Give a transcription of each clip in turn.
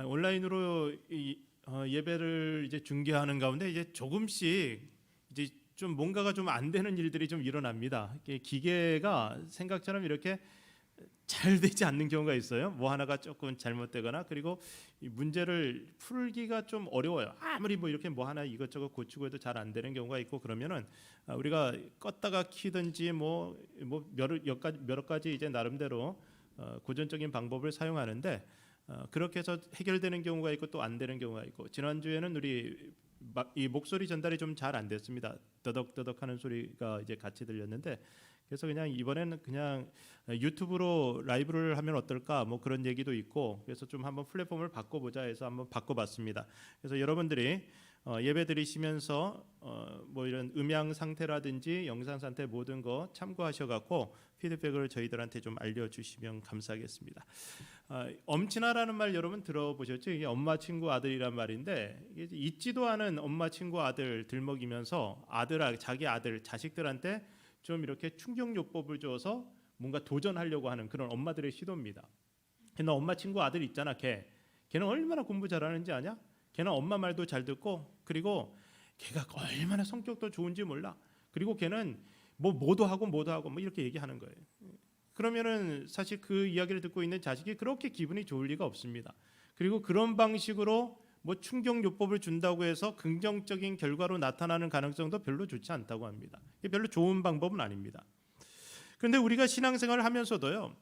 온라인으로 예배를 이제 중계하는 가운데 이제 조금씩 이제 좀 뭔가가 좀 안 되는 일들이 좀 일어납니다. 기계가 생각처럼 이렇게 잘 되지 않는 경우가 있어요. 뭐 하나가 조금 잘못되거나, 그리고 이 문제를 풀기가 좀 어려워요. 아무리 뭐 이렇게 뭐 하나 이것저것 고치고 해도 잘 안 되는 경우가 있고, 그러면은 우리가 껐다가 키든지 뭐 여러 가지 이제 나름대로 고전적인 방법을 사용하는데, 그렇게 해서 해결되는 경우가 있고 또 안 되는 경우가 있고, 지난주에는 우리 이 목소리 전달이 좀 잘 안 됐습니다. 더덕더덕 하는 소리가 이제 같이 들렸는데, 그래서 그냥 이번에는 그냥 유튜브로 라이브를 하면 어떨까 뭐 그런 얘기도 있고, 그래서 좀 한번 플랫폼을 바꿔보자 해서 한번 바꿔봤습니다. 그래서 여러분들이 예배 드리시면서 뭐 이런 음향 상태라든지 영상 상태 모든 거 참고하셔갖고 피드백을 저희들한테 좀 알려주시면 감사하겠습니다. 엄친아라는 말 여러분 들어보셨죠? 이게 엄마 친구 아들이란 말인데, 이게 있지도 않은 엄마 친구 아들 들먹이면서 자기 아들 자식들한테 좀 이렇게 충격요법을 줘서 뭔가 도전하려고 하는 그런 엄마들의 시도입니다. 너 엄마 친구 아들 있잖아, 걔는 얼마나 공부 잘하는지 아냐? 걔는 엄마 말도 잘 듣고, 그리고 걔가 얼마나 성격도 좋은지 몰라. 그리고 걔는 뭐도 하고 뭐 이렇게 얘기하는 거예요. 그러면은 사실 그 이야기를 듣고 있는 자식이 그렇게 기분이 좋을 리가 없습니다. 그리고 그런 방식으로 뭐 충격요법을 준다고 해서 긍정적인 결과로 나타나는 가능성도 별로 좋지 않다고 합니다. 이게 별로 좋은 방법은 아닙니다. 그런데 우리가 신앙생활을 하면서도요,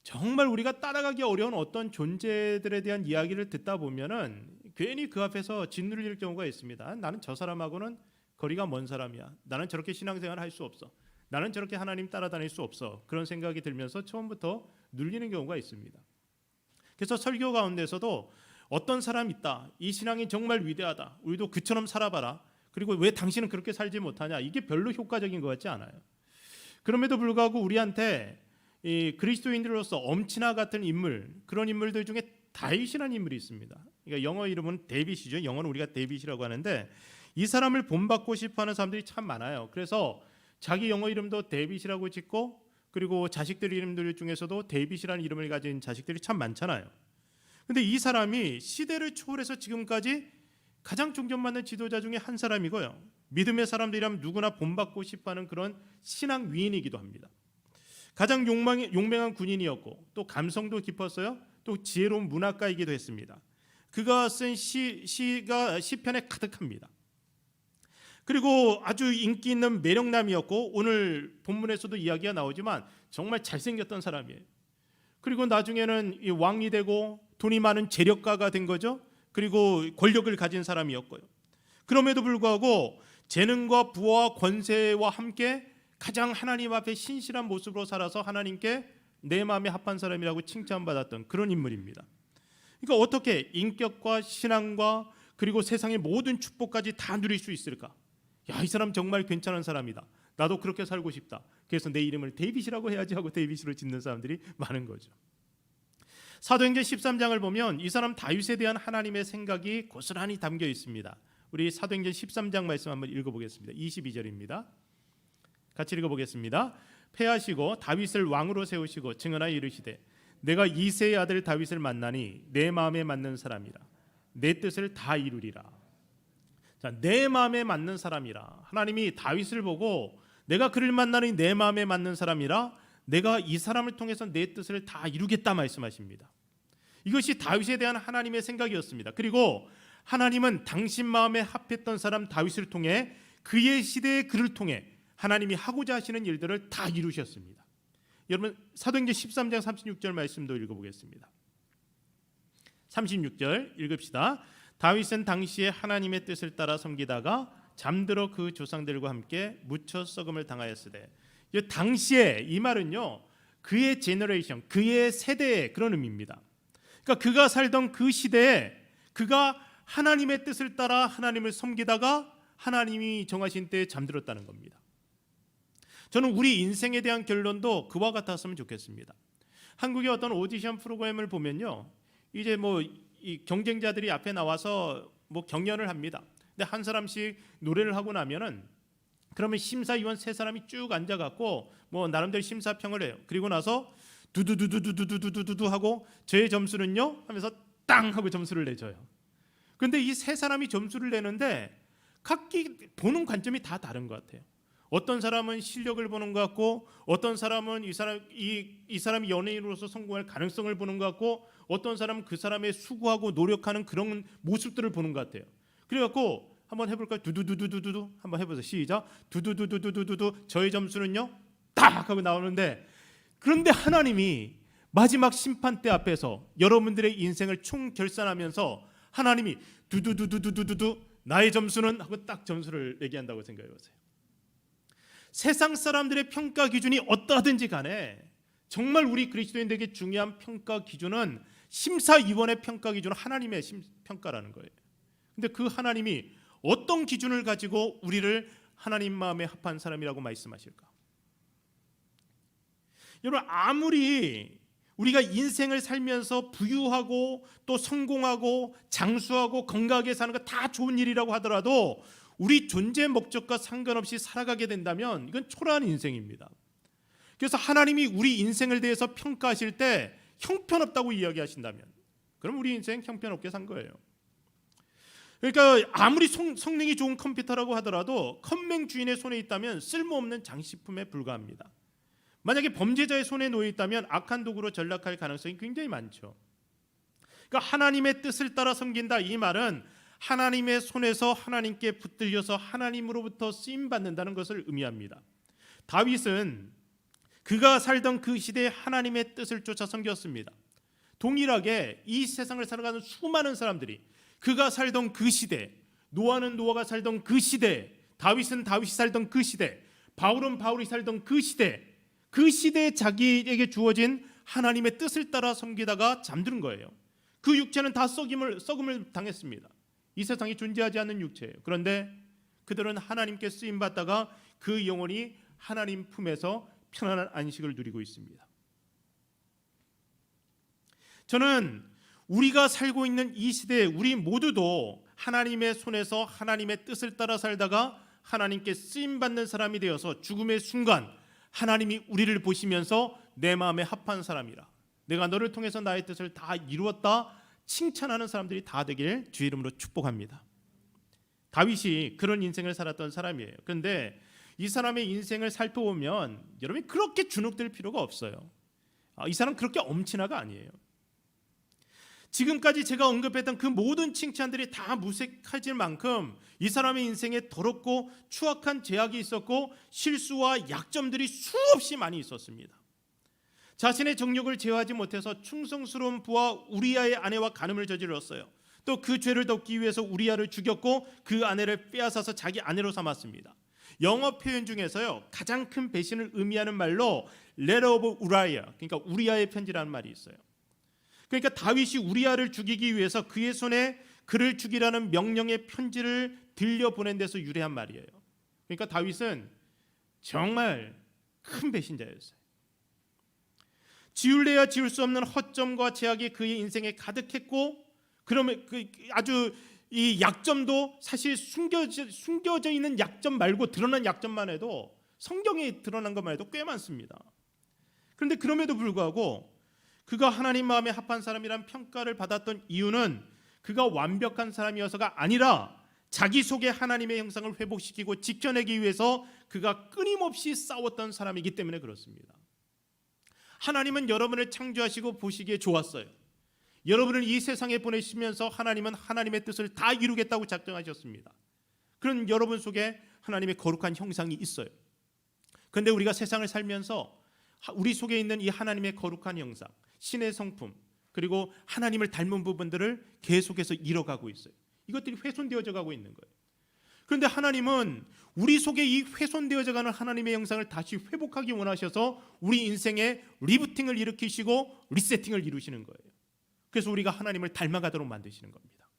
정말 우리가 따라가기 어려운 어떤 존재들에 대한 이야기를 듣다 보면은 괜히 그 앞에서 짓누릴 경우가 있습니다. 나는 저 사람하고는 거리가 먼 사람이야. 나는 저렇게 신앙생활을 할 수 없어. 나는 저렇게 하나님 따라다닐 수 없어. 그런 생각이 들면서 처음부터 눌리는 경우가 있습니다. 그래서 설교 가운데서도 어떤 사람이 있다. 이 신앙이 정말 위대하다. 우리도 그처럼 살아봐라. 그리고 왜 당신은 그렇게 살지 못하냐. 이게 별로 효과적인 것 같지 않아요. 그럼에도 불구하고 우리한테 이 그리스도인들로서 엄친아 같은 인물, 그런 인물들 중에 다윗이라는 인물이 있습니다. 그러니까 영어 이름은 데이빗이죠. 영어는 우리가 데이빗이라고 하는데, 이 사람을 본받고 싶어하는 사람들이 참 많아요. 그래서 자기 영어 이름도 데이빗이라고 짓고, 그리고 자식들 이름들 중에서도 데이빗이라는 이름을 가진 자식들이 참 많잖아요. 근데 이 사람이 시대를 초월해서 지금까지 가장 존경받는 지도자 중에 한 사람이고요, 믿음의 사람들이라면 누구나 본받고 싶어하는 그런 신앙 위인이기도 합니다. 가장 용맹한 군인이었고, 또 감성도 깊었어요. 또 지혜로운 문학가이기도 했습니다. 그가 쓴 시가 시편에 가득합니다. 그리고 아주 인기 있는 매력남이었고, 오늘 본문에서도 이야기가 나오지만 정말 잘생겼던 사람이에요. 그리고 나중에는 이 왕이 되고 돈이 많은 재력가가 된 거죠. 그리고 권력을 가진 사람이었고요. 그럼에도 불구하고 재능과 부와 권세와 함께 가장 하나님 앞에 신실한 모습으로 살아서 하나님께 내 마음에 합한 사람이라고 칭찬받았던 그런 인물입니다. 그러니까 어떻게 인격과 신앙과 그리고 세상의 모든 축복까지 다 누릴 수 있을까? 야, 이 사람 정말 괜찮은 사람이다. 나도 그렇게 살고 싶다. 그래서 내 이름을 데이빗이라고 해야지 하고 데이빗으로 짓는 사람들이 많은 거죠. 사도행전 13장을 보면 이 사람 다윗에 대한 하나님의 생각이 고스란히 담겨 있습니다. 우리 사도행전 13장 말씀 한번 읽어보겠습니다. 22절입니다. 같이 읽어보겠습니다. 패하시고 다윗을 왕으로 세우시고 증언하여 이르시되 내가 이새의 아들 다윗을 만나니 내 마음에 맞는 사람이라. 내 뜻을 다 이루리라. 자, 내 마음에 맞는 사람이라. 하나님이 다윗을 보고 내가 그를 만나니 내 마음에 맞는 사람이라, 내가 이 사람을 통해서 내 뜻을 다 이루겠다 말씀하십니다. 이것이 다윗에 대한 하나님의 생각이었습니다. 그리고 하나님은 당신 마음에 합했던 사람 다윗을 통해 그의 시대의 그를 통해 하나님이 하고자 하시는 일들을 다 이루셨습니다. 여러분, 사도행전 13장 36절 말씀도 읽어보겠습니다. 36절 읽읍시다. 다윗은 당시에 하나님의 뜻을 따라 섬기다가 잠들어 그 조상들과 함께 묻혀 썩음을 당하였으되, 이 당시에 이 말은요, 그의 제너레이션, 그의 세대의 그런 의미입니다. 그러니까 그가 살던 그 시대에 그가 하나님의 뜻을 따라 하나님을 섬기다가 하나님이 정하신 때에 잠들었다는 겁니다. 저는 우리 인생에 대한 결론도 그와 같았으면 좋겠습니다. 한국의 어떤 오디션 프로그램을 보면요, 이제 뭐 이 경쟁자들이 앞에 나와서 뭐 경연을 합니다. 근데 한 사람씩 노래를 하고 나면은 그러면 심사위원 세 사람이 쭉 앉아갖고 뭐 나름대로 심사평을 해요. 그리고 나서 두두두두두두두두두 하고 저의 점수는요 하면서 땅 하고 점수를 내줘요. 그런데 이 세 사람이 점수를 내는데 각기 보는 관점이 다 다른 것 같아요. 어떤 사람은 실력을 보는 것 같고, 어떤 사람은 이 사람이 연예인으로서 성공할 가능성을 보는 것 같고, 어떤 사람은 그 사람의 수고하고 노력하는 그런 모습들을 보는 것 같아요. 그래갖고 한번 해볼까요? 두두두두두두 한번 해보세요. 시작. 두두두두두두두 저의 점수는요 딱 하고 나오는데, 그런데 하나님이 마지막 심판대 앞에서 여러분들의 인생을 총결산하면서 하나님이 두두두두두두두 나의 점수는 하고 딱 점수를 얘기한다고 생각해보세요. 세상 사람들의 평가 기준이 어떠하든지 간에 정말 우리 그리스도인들에게 중요한 평가 기준은 심사위원의 평가 기준은 하나님의 평가라는 거예요. 근데 그 하나님이 어떤 기준을 가지고 우리를 하나님 마음에 합한 사람이라고 말씀하실까? 여러분, 아무리 우리가 인생을 살면서 부유하고 또 성공하고 장수하고 건강하게 사는 거 다 좋은 일이라고 하더라도 우리 존재 목적과 상관없이 살아가게 된다면 이건 초라한 인생입니다. 그래서 하나님이 우리 인생을 대해서 평가하실 때 형편없다고 이야기하신다면 그럼 우리 인생 형편없게 산 거예요. 그러니까 아무리 성능이 좋은 컴퓨터라고 하더라도 컴맹 주인의 손에 있다면 쓸모없는 장식품에 불과합니다. 만약에 범죄자의 손에 놓여 있다면 악한 도구로 전락할 가능성이 굉장히 많죠. 그러니까 하나님의 뜻을 따라 섬긴다, 이 말은 하나님의 손에서 하나님께 붙들려서 하나님으로부터 쓰임 받는다는 것을 의미합니다. 다윗은 그가 살던 그 시대에 하나님의 뜻을 쫓아 섬겼습니다. 동일하게 이 세상을 살아가는 수많은 사람들이 그가 살던 그 시대, 노아는 노아가 살던 그 시대, 다윗은 다윗이 살던 그 시대, 바울은 바울이 살던 그 시대, 그 시대에 자기에게 주어진 하나님의 뜻을 따라 섬기다가 잠드는 거예요. 그 육체는 다 썩음을 당했습니다. 이 세상에 존재하지 않는 육체예요. 그런데 그들은 하나님께 쓰임 받다가 그 영혼이 하나님 품에서 편안한 안식을 누리고 있습니다. 저는 우리가 살고 있는 이 시대에 우리 모두도 하나님의 손에서 하나님의 뜻을 따라 살다가 하나님께 쓰임 받는 사람이 되어서 죽음의 순간 하나님이 우리를 보시면서 내 마음에 합한 사람이라, 내가 너를 통해서 나의 뜻을 다 이루었다 칭찬하는 사람들이 다 되길 주의 이름으로 축복합니다. 다윗이 그런 인생을 살았던 사람이에요. 그런데 이 사람의 인생을 살펴보면 여러분이 그렇게 주눅들 필요가 없어요. 이 사람 그렇게 엄친아가 아니에요. 지금까지 제가 언급했던 그 모든 칭찬들이 다 무색해질 만큼 이 사람의 인생에 더럽고 추악한 죄악이 있었고 실수와 약점들이 수없이 많이 있었습니다. 자신의 정욕을 제어하지 못해서 충성스러운 부하 우리아의 아내와 간음을 저질렀어요. 또 그 죄를 덮기 위해서 우리아를 죽였고 그 아내를 빼앗아서 자기 아내로 삼았습니다. 영어 표현 중에서요 가장 큰 배신을 의미하는 말로 letter of Uriah, 그러니까 우리아의 편지라는 말이 있어요. 그러니까 다윗이 우리아를 죽이기 위해서 그의 손에 그를 죽이라는 명령의 편지를 들려보낸 데서 유래한 말이에요. 그러니까 다윗은 정말 큰 배신자였어요. 지울래야 지울 수 없는 허점과 제약이 그의 인생에 가득했고, 그러면 아주 이 약점도 사실 숨겨져 있는 약점 말고 드러난 약점만 해도 성경에 드러난 것만 해도 꽤 많습니다. 그런데 그럼에도 불구하고 그가 하나님 마음에 합한 사람이란 평가를 받았던 이유는 그가 완벽한 사람이어서가 아니라 자기 속에 하나님의 형상을 회복시키고 지켜내기 위해서 그가 끊임없이 싸웠던 사람이기 때문에 그렇습니다. 하나님은 여러분을 창조하시고 보시기에 좋았어요. 여러분을 이 세상에 보내시면서 하나님은 하나님의 뜻을 다 이루겠다고 작정하셨습니다. 그런 여러분 속에 하나님의 거룩한 형상이 있어요. 그런데 우리가 세상을 살면서 우리 속에 있는 이 하나님의 거룩한 형상, 신의 성품, 그리고 하나님을 닮은 부분들을 계속해서 잃어가고 있어요. 이것들이 훼손되어져 가고 있는 거예요. 그런데 하나님은 우리 속에 이 훼손되어져가는 하나님의 형상을 다시 회복하기 원하셔서 우리 인생에 리부팅을 일으키시고 리세팅을 이루시는 거예요. 그래서 우리가 하나님을 닮아가도록 만드시는 겁니다.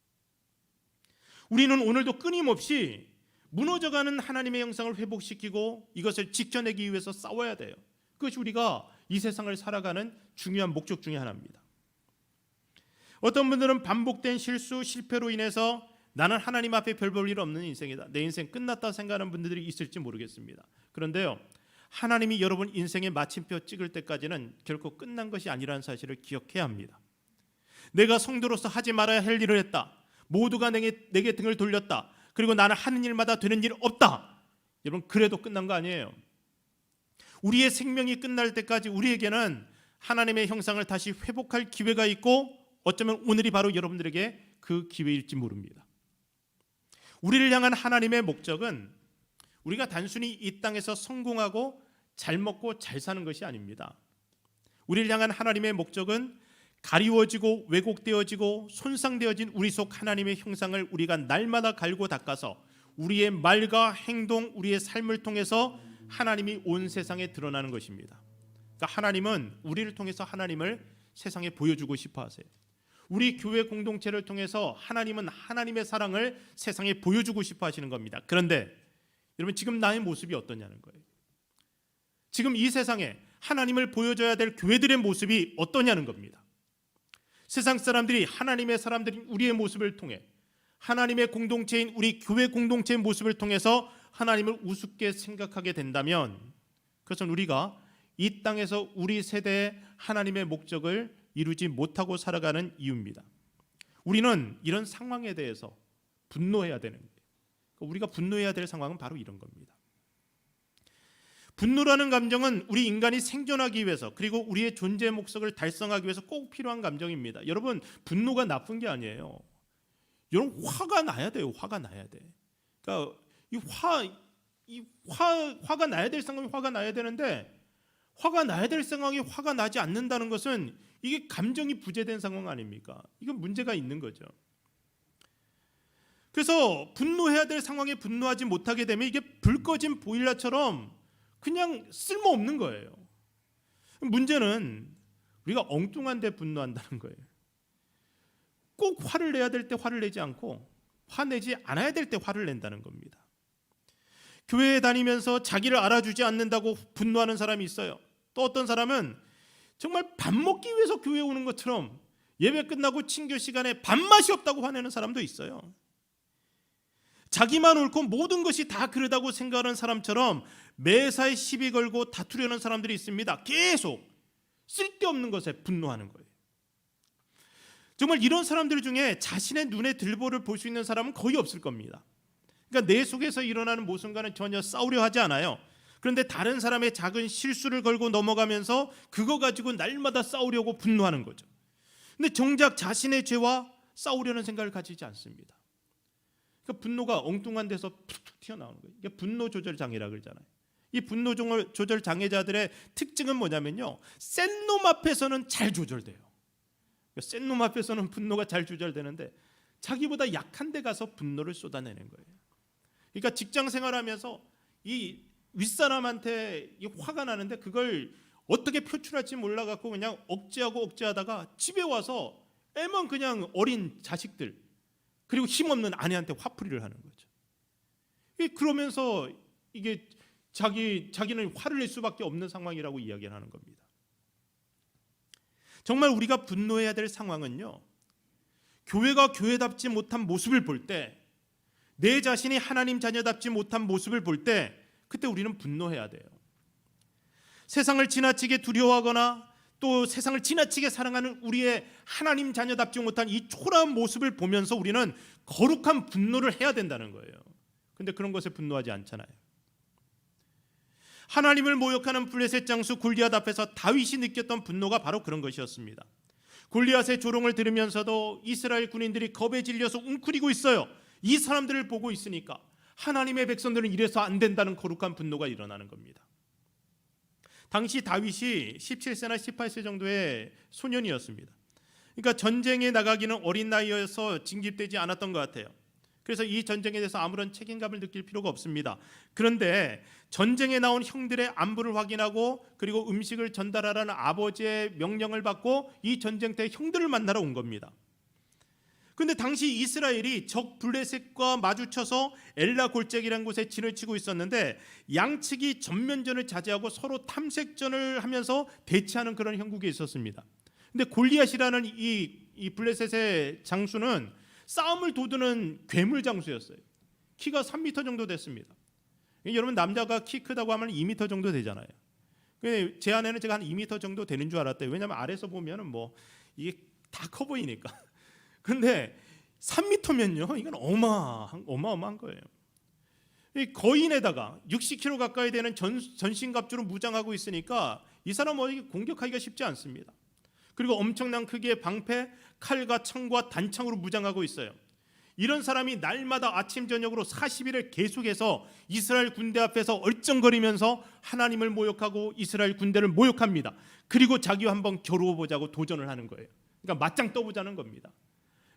우리는 오늘도 끊임없이 무너져가는 하나님의 형상을 회복시키고 이것을 지켜내기 위해서 싸워야 돼요. 그것이 우리가 이 세상을 살아가는 중요한 목적 중에 하나입니다. 어떤 분들은 반복된 실수, 실패로 인해서 나는 하나님 앞에 별 볼 일 없는 인생이다, 내 인생 끝났다 생각하는 분들이 있을지 모르겠습니다. 그런데요, 하나님이 여러분 인생의 마침표 찍을 때까지는 결코 끝난 것이 아니라는 사실을 기억해야 합니다. 내가 성도로서 하지 말아야 할 일을 했다. 모두가 내게 등을 돌렸다. 그리고 나는 하는 일마다 되는 일 없다. 여러분, 그래도 끝난 거 아니에요. 우리의 생명이 끝날 때까지 우리에게는 하나님의 형상을 다시 회복할 기회가 있고, 어쩌면 오늘이 바로 여러분들에게 그 기회일지 모릅니다. 우리를 향한 하나님의 목적은 우리가 단순히 이 땅에서 성공하고 잘 먹고 잘 사는 것이 아닙니다. 우리를 향한 하나님의 목적은 가리워지고 왜곡되어지고 손상되어진 우리 속 하나님의 형상을 우리가 날마다 갈고 닦아서 우리의 말과 행동, 우리의 삶을 통해서 하나님이 온 세상에 드러나는 것입니다. 그러니까 하나님은 우리를 통해서 하나님을 세상에 보여주고 싶어 하세요. 우리 교회 공동체를 통해서 하나님은 하나님의 사랑을 세상에 보여주고 싶어 하시는 겁니다. 그런데 여러분, 지금 나의 모습이 어떠냐는 거예요. 지금 이 세상에 하나님을 보여줘야 될 교회들의 모습이 어떠냐는 겁니다. 세상 사람들이 하나님의 사람들인 우리의 모습을 통해, 하나님의 공동체인 우리 교회 공동체의 모습을 통해서 하나님을 우습게 생각하게 된다면, 그것은 우리가 이 땅에서 우리 세대의 하나님의 목적을 이루지 못하고 살아가는 이유입니다. 우리는 이런 상황에 대해서 분노해야 되는 거예요. 우리가 분노해야 될 상황은 바로 이런 겁니다. 분노라는 감정은 우리 인간이 생존하기 위해서, 그리고 우리의 존재 목적을 달성하기 위해서 꼭 필요한 감정입니다. 여러분, 분노가 나쁜 게 아니에요. 여러분, 화가 나야 돼요. 화가 나야 돼. 그러니까 화가 나야 될 상황이 화가 나야 되는데, 화가 나야 될 상황이 화가 나지 않는다는 것은 이게 감정이 부재된 상황 아닙니까? 이건 문제가 있는 거죠. 그래서 분노해야 될 상황에 분노하지 못하게 되면 이게 불 꺼진 보일러처럼 그냥 쓸모없는 거예요. 문제는 우리가 엉뚱한 데 분노한다는 거예요. 꼭 화를 내야 될 때 화를 내지 않고 화내지 않아야 될 때 화를 낸다는 겁니다. 교회에 다니면서 자기를 알아주지 않는다고 분노하는 사람이 있어요. 또 어떤 사람은 정말 밥 먹기 위해서 교회에 오는 것처럼 예배 끝나고 친교 시간에 밥맛이 없다고 화내는 사람도 있어요. 자기만 옳고 모든 것이 다 그러다고 생각하는 사람처럼 매사에 시비 걸고 다투려는 사람들이 있습니다. 계속 쓸데없는 것에 분노하는 거예요. 정말 이런 사람들 중에 자신의 눈에 들보를 볼 수 있는 사람은 거의 없을 겁니다. 그러니까 내 속에서 일어나는 모순과는 전혀 싸우려 하지 않아요. 그런데 다른 사람의 작은 실수를 걸고 넘어가면서 그거 가지고 날마다 싸우려고 분노하는 거죠. 근데 정작 자신의 죄와 싸우려는 생각을 가지지 않습니다. 그러니까 분노가 엉뚱한 데서 툭툭 튀어나오는 거예요. 이게 분노 조절 장애라 그러잖아요. 이 분노 조절 장애자들의 특징은 뭐냐면요, 센 놈 앞에서는 잘 조절돼요. 센 놈 앞에서는 분노가 잘 조절되는데 자기보다 약한 데 가서 분노를 쏟아내는 거예요. 그러니까 직장 생활하면서 이 윗사람한테 화가 나는데 그걸 어떻게 표출할지 몰라갖고 그냥 억제하다가 집에 와서 애만 그냥 어린 자식들, 그리고 힘없는 아내한테 화풀이를 하는 거죠. 그러면서 이게 자기는 화를 낼 수밖에 없는 상황이라고 이야기를 하는 겁니다. 정말 우리가 분노해야 될 상황은요, 교회가 교회답지 못한 모습을 볼 때, 내 자신이 하나님 자녀답지 못한 모습을 볼 때, 그때 우리는 분노해야 돼요. 세상을 지나치게 두려워하거나 또 세상을 지나치게 사랑하는 우리의 하나님 자녀답지 못한 이 초라한 모습을 보면서 우리는 거룩한 분노를 해야 된다는 거예요. 근데 그런 것에 분노하지 않잖아요. 하나님을 모욕하는 블레셋 장수 골리앗 앞에서 다윗이 느꼈던 분노가 바로 그런 것이었습니다. 골리앗의 조롱을 들으면서도 이스라엘 군인들이 겁에 질려서 웅크리고 있어요. 이 사람들을 보고 있으니까 하나님의 백성들은 이래서 안 된다는 거룩한 분노가 일어나는 겁니다. 당시 다윗이 17세나 18세 정도의 소년이었습니다. 그러니까 전쟁에 나가기는 어린 나이여서 징집되지 않았던 것 같아요. 그래서 이 전쟁에 대해서 아무런 책임감을 느낄 필요가 없습니다. 그런데 전쟁에 나온 형들의 안부를 확인하고 그리고 음식을 전달하라는 아버지의 명령을 받고 이 전쟁터에 형들을 만나러 온 겁니다. 그런데 당시 이스라엘이 적 블레셋과 마주쳐서 엘라 골짜기라는 곳에 진을 치고 있었는데 양측이 전면전을 자제하고 서로 탐색전을 하면서 대치하는 그런 형국에 있었습니다. 근데 골리앗이라는 이 블레셋의 장수는 싸움을 도두는 괴물 장수였어요. 키가 3m 정도 됐습니다. 여러분, 남자가 키 크다고 하면 2m 정도 되잖아요. 제 아내는 제가 한 2m 정도 되는 줄 알았대요. 왜냐하면 아래서 보면은 뭐 이게 다 커 보이니까. 그런데 3m면요, 이건 어마어마한 거예요. 이 거인에다가 60kg 가까이 되는 전신갑주로 무장하고 있으니까 이 사람 어디 공격하기가 쉽지 않습니다. 그리고 엄청난 크기의 방패, 칼과 창과 단창으로 무장하고 있어요. 이런 사람이 날마다 아침 저녁으로 40일을 계속해서 이스라엘 군대 앞에서 얼쩡거리면서 하나님을 모욕하고 이스라엘 군대를 모욕합니다. 그리고 자기와 한번 겨루어보자고 도전을 하는 거예요. 그러니까 맞짱 떠보자는 겁니다.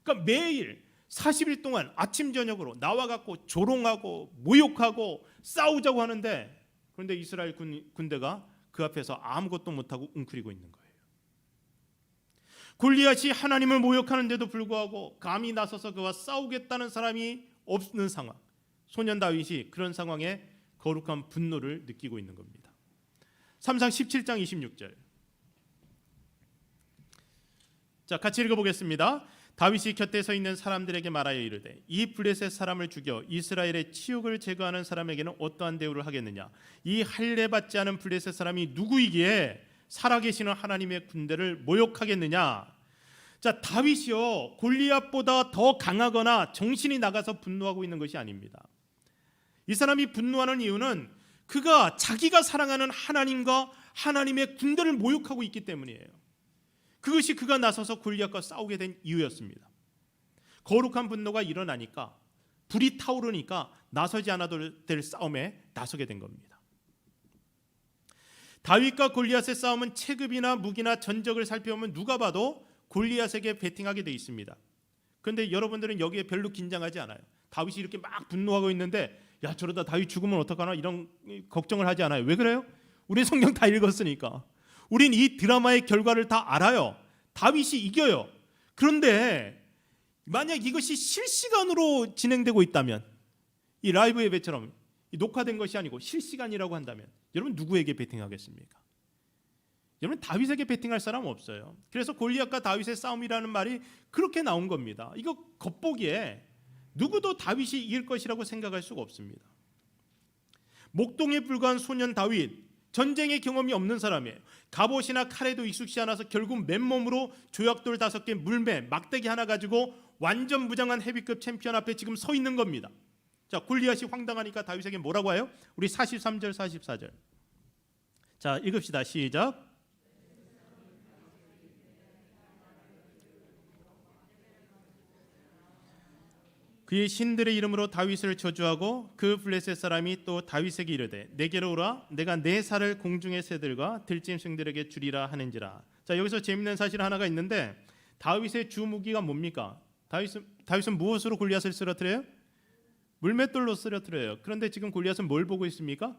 그러니까 매일 40일 동안 아침 저녁으로 나와갖고 조롱하고 모욕하고 싸우자고 하는데, 그런데 이스라엘 군대가 그 앞에서 아무것도 못하고 웅크리고 있는 거예요. 골리앗이 하나님을 모욕하는데도 불구하고 감히 나서서 그와 싸우겠다는 사람이 없는 상황. 소년 다윗이 그런 상황에 거룩한 분노를 느끼고 있는 겁니다. 3상 17장 26절. 자, 같이 읽어보겠습니다. 다윗이 곁에 서 있는 사람들에게 말하여 이르되 이 블레셋 사람을 죽여 이스라엘의 치욕을 제거하는 사람에게는 어떠한 대우를 하겠느냐. 이 할례 받지 않은 블레셋 사람이 누구이기에 살아계시는 하나님의 군대를 모욕하겠느냐. 자, 다윗이요 골리앗보다 더 강하거나 정신이 나가서 분노하고 있는 것이 아닙니다. 이 사람이 분노하는 이유는 그가 자기가 사랑하는 하나님과 하나님의 군대를 모욕하고 있기 때문이에요. 그것이 그가 나서서 골리앗과 싸우게 된 이유였습니다. 거룩한 분노가 일어나니까, 불이 타오르니까 나서지 않아도 될 싸움에 나서게 된 겁니다. 다윗과 골리앗의 싸움은 체급이나 무기나 전적을 살펴보면 누가 봐도 골리앗에게 베팅하게 돼 있습니다. 그런데 여러분들은 여기에 별로 긴장하지 않아요. 다윗이 이렇게 막 분노하고 있는데 야, 저러다 다윗 죽으면 어떡하나 이런 걱정을 하지 않아요. 왜 그래요? 우리 성경 다 읽었으니까. 우린 이 드라마의 결과를 다 알아요. 다윗이 이겨요. 그런데 만약 이것이 실시간으로 진행되고 있다면, 이 라이브 예배처럼 녹화된 것이 아니고 실시간이라고 한다면 여러분 누구에게 베팅하겠습니까? 여러분 다윗에게 베팅할 사람 없어요. 그래서 골리앗과 다윗의 싸움이라는 말이 그렇게 나온 겁니다. 이거 겉보기에 누구도 다윗이 이길 것이라고 생각할 수가 없습니다. 목동에 불과한 소년 다윗, 전쟁의 경험이 없는 사람이에요. 갑옷이나 칼에도 익숙치 않아서 결국 맨몸으로 조약돌 5개, 물매, 막대기 하나 가지고 완전 무장한 헤비급 챔피언 앞에 지금 서 있는 겁니다. 자, 골리앗이 황당하니까 다윗에게 뭐라고 해요? 우리 43절 44절. 자, 읽읍시다. 시작. 그의 신들의 이름으로 다윗을 저주하고 그 블레셋 사람이 또 다윗에게 이르되 내게로 오라, 내가 내 살을 공중의 새들과 들짐승들에게 주리라 하는지라. 자, 여기서 재밌는 사실 하나가 있는데 다윗의 주 무기가 뭡니까? 다윗은 무엇으로 골리앗을 쓰러뜨려요? 물맷돌로 쓰러뜨려요. 그런데 지금 골리앗은 뭘 보고 있습니까?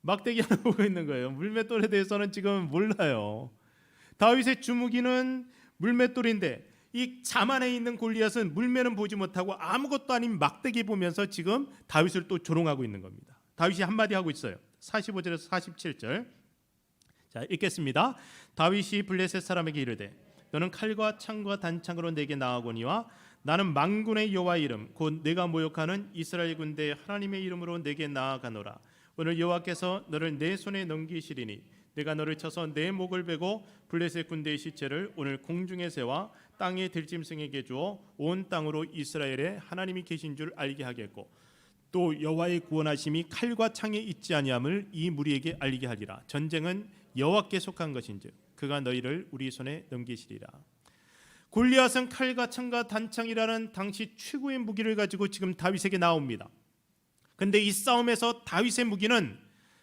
막대기 하나 보고 있는 거예요. 물맷돌에 대해서는 지금 몰라요. 다윗의 주 무기는 물맷돌인데 이 자만에 있는 골리앗은 물매는 보지 못하고 아무것도 아닌 막대기 보면서 지금 다윗을 또 조롱하고 있는 겁니다. 다윗이 한마디 하고 있어요. 45절에서 47절. 자, 읽겠습니다. 다윗이 블레셋 사람에게 이르되 너는 칼과 창과 단창으로 내게 나아오거니와 나는 만군의 여호와의 이름 곧 내가 모욕하는 이스라엘 군대의 하나님의 이름으로 내게 나아가노라. 오늘 여호와께서 너를 내 손에 넘기시리니 내가 너를 쳐서 내 목을 베고 블레셋 군대의 시체를 오늘 공중의 새와 땅의 들짐승에게 주어 온 땅으로 이스라엘에 하나님이 계신 줄 알게 하겠고 또 여호와의 구원하심이 칼과 창에 있지 아니함을 이 무리에게 알리게 하리라. 전쟁은 여호와께 속한 것인즉 그가 너희를 우리 손에 넘기시리라. 골리앗은 칼과 창과 단창이라는 당시 최고의 무기를 가지고 지금 다윗에게 나옵니다. 근데 이 싸움에서 다윗의 무기는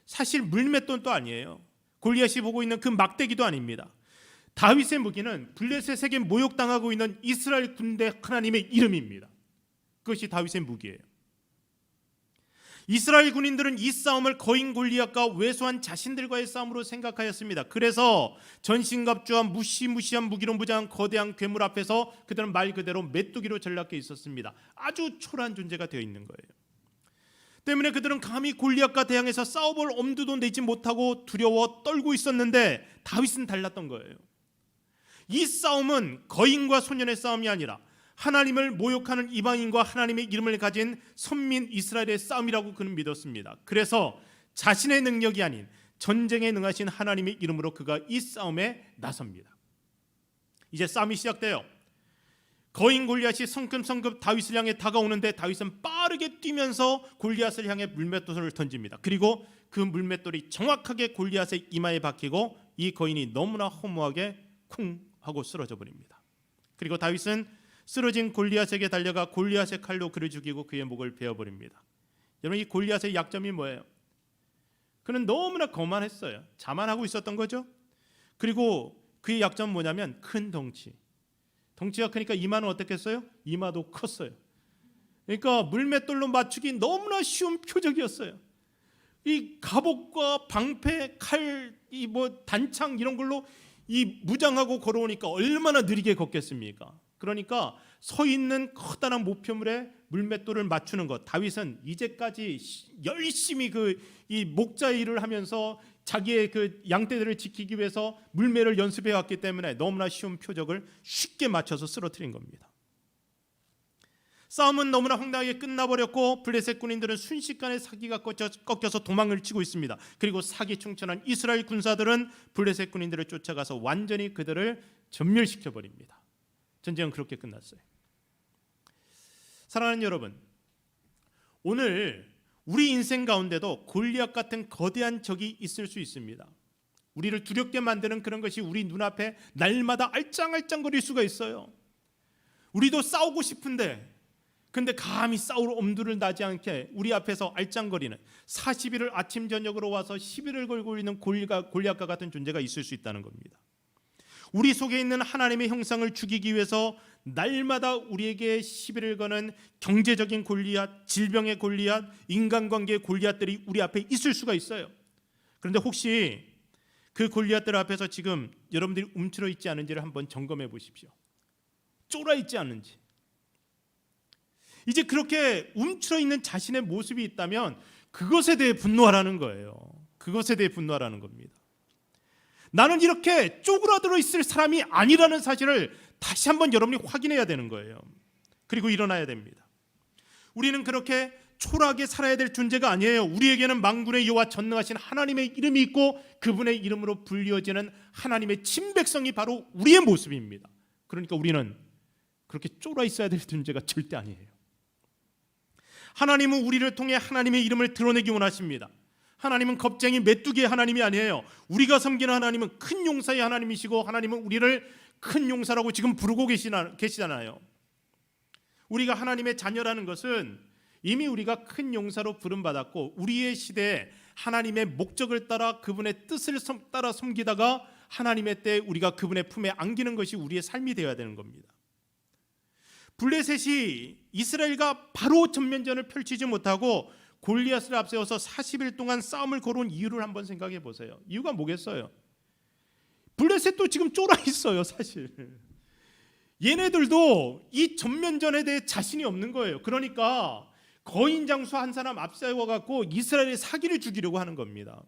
사실 물맷돌도 아니에요. 골리앗이 보고 있는 그 막대기도 아닙니다. 다윗의 무기는 블레셋에게 모욕당하고 있는 이스라엘 군대 하나님의 이름입니다. 그것이 다윗의 무기예요. 이스라엘 군인들은 이 싸움을 거인 골리앗과 왜소한 자신들과의 싸움으로 생각하였습니다. 그래서 전신갑주와 무시무시한 무기로 무장한 거대한 괴물 앞에서 그들은 말 그대로 메뚜기로 전락해 있었습니다. 아주 초라한 존재가 되어 있는 거예요. 때문에 그들은 감히 골리앗과 대항해서 싸워볼 엄두도 내지 못하고 두려워 떨고 있었는데 다윗은 달랐던 거예요. 이 싸움은 거인과 소년의 싸움이 아니라 하나님을 모욕하는 이방인과 하나님의 이름을 가진 선민 이스라엘의 싸움이라고 그는 믿었습니다. 그래서 자신의 능력이 아닌 전쟁에 능하신 하나님의 이름으로 그가 이 싸움에 나섭니다. 이제 싸움이 시작돼요. 거인 골리앗이 성큼성큼 다윗을 향해 다가오는데 다윗은 빠르게 뛰면서 골리앗을 향해 물맷돌을 던집니다. 그리고 그 물맷돌이 정확하게 골리앗의 이마에 박히고 이 거인이 너무나 허무하게 쿵 하고 쓰러져 버립니다. 그리고 다윗은 쓰러진 골리앗에게 달려가 골리앗의 칼로 그를 죽이고 그의 목을 베어버립니다. 여러분, 이 골리앗의 약점이 뭐예요? 그는 너무나 거만했어요. 자만하고 있었던 거죠. 그리고 그의 약점은 뭐냐면 큰 덩치. 덩치가 크니까 이마는 어떻겠어요? 이마도 컸어요. 그러니까 물맷돌로 맞추기 너무나 쉬운 표적이었어요. 이 갑옷과 방패, 칼, 이 뭐 단창 이런 걸로 이 무장하고 걸어오니까 얼마나 느리게 걷겠습니까? 그러니까 서 있는 커다란 목표물에 물맷돌을 맞추는 것. 다윗은 이제까지 열심히 이 목자 일을 하면서 자기의 그 양떼들을 지키기 위해서 물매를 연습해 왔기 때문에 너무나 쉬운 표적을 쉽게 맞춰서 쓰러뜨린 겁니다. 싸움은 너무나 황당하게 끝나버렸고 블레셋 군인들은 순식간에 사기가 꺾여서 도망을 치고 있습니다. 그리고 사기 충천한 이스라엘 군사들은 블레셋 군인들을 쫓아가서 완전히 그들을 전멸시켜버립니다. 전쟁은 그렇게 끝났어요. 사랑하는 여러분, 오늘 우리 인생 가운데도 골리앗 같은 거대한 적이 있을 수 있습니다. 우리를 두렵게 만드는 그런 것이 우리 눈앞에 날마다 알짱알짱거릴 수가 있어요. 우리도 싸우고 싶은데 근데 감히 싸울 엄두를 나지 않게 우리 앞에서 알짱거리는 40일을 아침 저녁으로 와서 시비를 걸고 있는 골리앗과 같은 존재가 있을 수 있다는 겁니다. 우리 속에 있는 하나님의 형상을 죽이기 위해서 날마다 우리에게 시비를 거는 경제적인 골리앗, 질병의 골리앗, 인간관계의 골리앗들이 우리 앞에 있을 수가 있어요. 그런데 혹시 그 골리앗들 앞에서 지금 여러분들이 움츠러 있지 않은지를 한번 점검해 보십시오. 쫄아 있지 않은지. 이제 그렇게 움츠러 있는 자신의 모습이 있다면 그것에 대해 분노하라는 거예요. 그것에 대해 분노하라는 겁니다. 나는 이렇게 쪼그라들어 있을 사람이 아니라는 사실을 다시 한번 여러분이 확인해야 되는 거예요. 그리고 일어나야 됩니다. 우리는 그렇게 초라하게 살아야 될 존재가 아니에요. 우리에게는 만군의 여호와 전능하신 하나님의 이름이 있고 그분의 이름으로 불리어지는 하나님의 친백성이 바로 우리의 모습입니다. 그러니까 우리는 그렇게 쫄아 있어야 될 존재가 절대 아니에요. 하나님은 우리를 통해 하나님의 이름을 드러내기 원하십니다. 하나님은 겁쟁이 메뚜기의 하나님이 아니에요. 우리가 섬기는 하나님은 큰 용사의 하나님이시고 하나님은 우리를 큰 용사라고 지금 부르고 계시잖아요. 우리가 하나님의 자녀라는 것은 이미 우리가 큰 용사로 부름받았고 우리의 시대에 하나님의 목적을 따라 그분의 뜻을 따라 섬기다가 하나님의 때에 우리가 그분의 품에 안기는 것이 우리의 삶이 되어야 되는 겁니다. 블레셋이 이스라엘과 바로 전면전을 펼치지 못하고 골리앗을 앞세워서 40일 동안 싸움을 걸어온 이유를 한번 생각해 보세요. 이유가 뭐겠어요? 블레셋도 지금 쫄아 있어요, 사실. 얘네들도 이 전면전에 대해 자신이 없는 거예요. 그러니까 거인 장수 한 사람 앞세워 갖고 이스라엘의 사기를 죽이려고 하는 겁니다.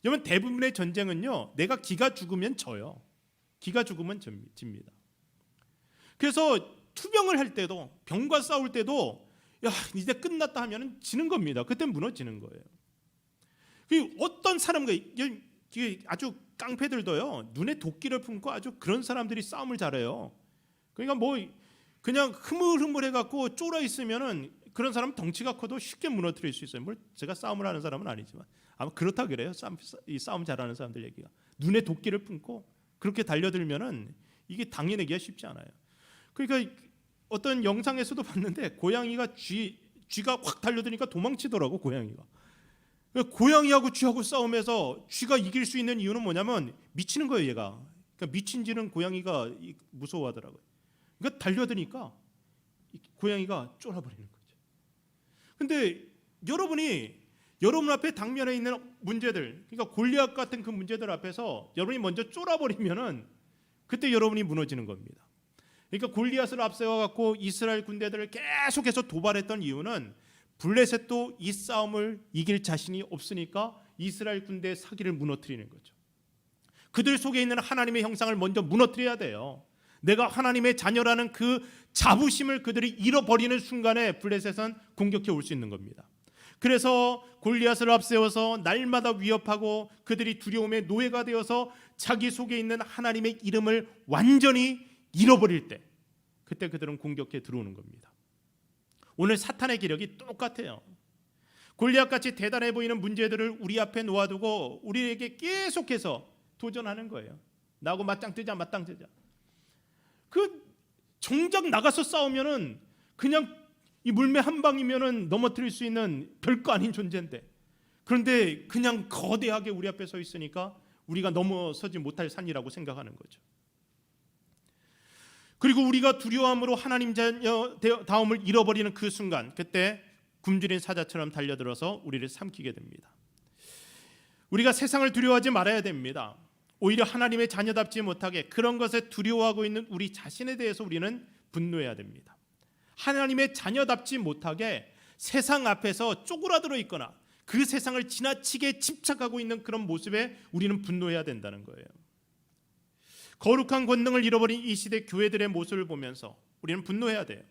여러분, 대부분의 전쟁은요, 내가 기가 죽으면 져요. 기가 죽으면 집니다. 그래서 투병을 할 때도, 병과 싸울 때도 야, 이제 끝났다 하면은 지는 겁니다. 그때 무너지는 거예요. 어떤 사람과 아주 깡패들도요, 눈에 도끼를 품고 아주 그런 사람들이 싸움을 잘해요. 그러니까 뭐 그냥 흐물흐물해 갖고 쫄아 있으면은 그런 사람 덩치가 커도 쉽게 무너뜨릴 수 있어요. 뭐 제가 싸움을 하는 사람은 아니지만 아마 그렇다 그래요. 싸움 잘하는 사람들 얘기가. 눈에 도끼를 품고 그렇게 달려들면은 이게 당해내기가 쉽지 않아요. 그러니까 어떤 영상에서도 봤는데 고양이가 쥐가 확 달려드니까 도망치더라고. 고양이가. 고양이하고 쥐하고 싸움에서 쥐가 이길 수 있는 이유는 뭐냐면 미치는 거예요, 얘가. 그러니까 미친 쥐는 고양이가 무서워하더라고요. 그러니까 달려드니까 고양이가 쫄아버리는 거죠. 근데 여러분이 여러분 앞에 당면에 있는 문제들, 그러니까 골리앗 같은 그 문제들 앞에서 여러분이 먼저 쫄아버리면은 그때 여러분이 무너지는 겁니다. 그러니까 골리앗을 앞세워 갖고 이스라엘 군대들을 계속해서 도발했던 이유는 블레셋도 이 싸움을 이길 자신이 없으니까 이스라엘 군대의 사기를 무너뜨리는 거죠. 그들 속에 있는 하나님의 형상을 먼저 무너뜨려야 돼요. 내가 하나님의 자녀라는 그 자부심을 그들이 잃어버리는 순간에 블레셋은 공격해 올 수 있는 겁니다. 그래서 골리앗을 앞세워서 날마다 위협하고 그들이 두려움의 노예가 되어서 자기 속에 있는 하나님의 이름을 완전히 잃어버릴 때, 그때 그들은 공격해 들어오는 겁니다. 오늘 사탄의 기력이 똑같아요. 골리앗같이 대단해 보이는 문제들을 우리 앞에 놓아두고 우리에게 계속해서 도전하는 거예요. 나하고 맞짱 뜨자. 그 정작 나가서 싸우면은 그냥 이 물매 한 방이면은 넘어뜨릴 수 있는 별거 아닌 존재인데, 그런데 그냥 거대하게 우리 앞에 서 있으니까 우리가 넘어서지 못할 산이라고 생각하는 거죠. 그리고 우리가 두려움으로 하나님 자녀 다움을 잃어버리는 그 순간, 그때 굶주린 사자처럼 달려들어서 우리를 삼키게 됩니다. 우리가 세상을 두려워하지 말아야 됩니다. 오히려 하나님의 자녀답지 못하게 그런 것에 두려워하고 있는 우리 자신에 대해서 우리는 분노해야 됩니다. 하나님의 자녀답지 못하게 세상 앞에서 쪼그라들어 있거나 그 세상을 지나치게 집착하고 있는 그런 모습에 우리는 분노해야 된다는 거예요. 거룩한 권능을 잃어버린 이 시대 교회들의 모습을 보면서 우리는 분노해야 돼요.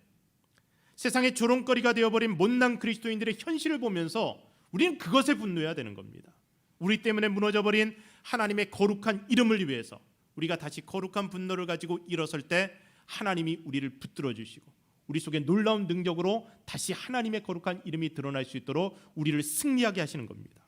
세상의 조롱거리가 되어버린 못난 그리스도인들의 현실을 보면서 우리는 그것에 분노해야 되는 겁니다. 우리 때문에 무너져버린 하나님의 거룩한 이름을 위해서 우리가 다시 거룩한 분노를 가지고 일어설 때 하나님이 우리를 붙들어 주시고 우리 속에 놀라운 능력으로 다시 하나님의 거룩한 이름이 드러날 수 있도록 우리를 승리하게 하시는 겁니다.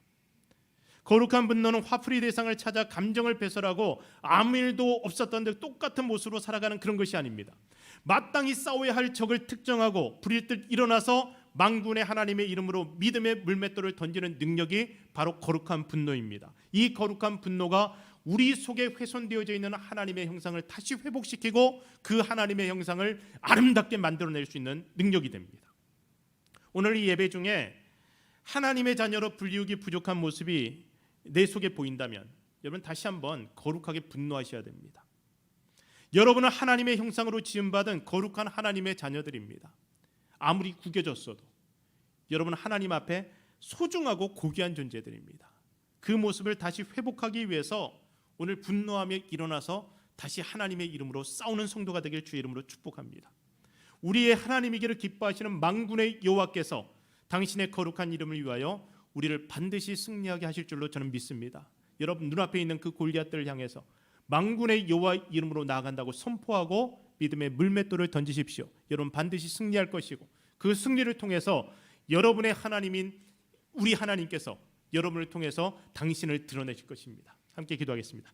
거룩한 분노는 화풀이 대상을 찾아 감정을 배설하고 아무 일도 없었던 데 똑같은 모습으로 살아가는 그런 것이 아닙니다. 마땅히 싸워야 할 적을 특정하고 불일 듯 일어나서 만군의 하나님의 이름으로 믿음의 물맷돌을 던지는 능력이 바로 거룩한 분노입니다. 이 거룩한 분노가 우리 속에 훼손되어져 있는 하나님의 형상을 다시 회복시키고 그 하나님의 형상을 아름답게 만들어낼 수 있는 능력이 됩니다. 오늘 이 예배 중에 하나님의 자녀로 불리우기 부족한 모습이 내 속에 보인다면 여러분 다시 한번 거룩하게 분노하셔야 됩니다. 여러분은 하나님의 형상으로 지음받은 거룩한 하나님의 자녀들입니다. 아무리 구겨졌어도 여러분은 하나님 앞에 소중하고 고귀한 존재들입니다. 그 모습을 다시 회복하기 위해서 오늘 분노하며 일어나서 다시 하나님의 이름으로 싸우는 성도가 되길 주의 이름으로 축복합니다. 우리의 하나님이기를 기뻐하시는 만군의 여호와께서 당신의 거룩한 이름을 위하여 우리를 반드시 승리하게 하실 줄로 저는 믿습니다. 여러분 눈앞에 있는 그 골리앗들을 향해서 만군의 여호와 이름으로 나아간다고 선포하고 믿음의 물맷돌을 던지십시오. 여러분 반드시 승리할 것이고 그 승리를 통해서 여러분의 하나님인 우리 하나님께서 여러분을 통해서 당신을 드러내실 것입니다. 함께 기도하겠습니다.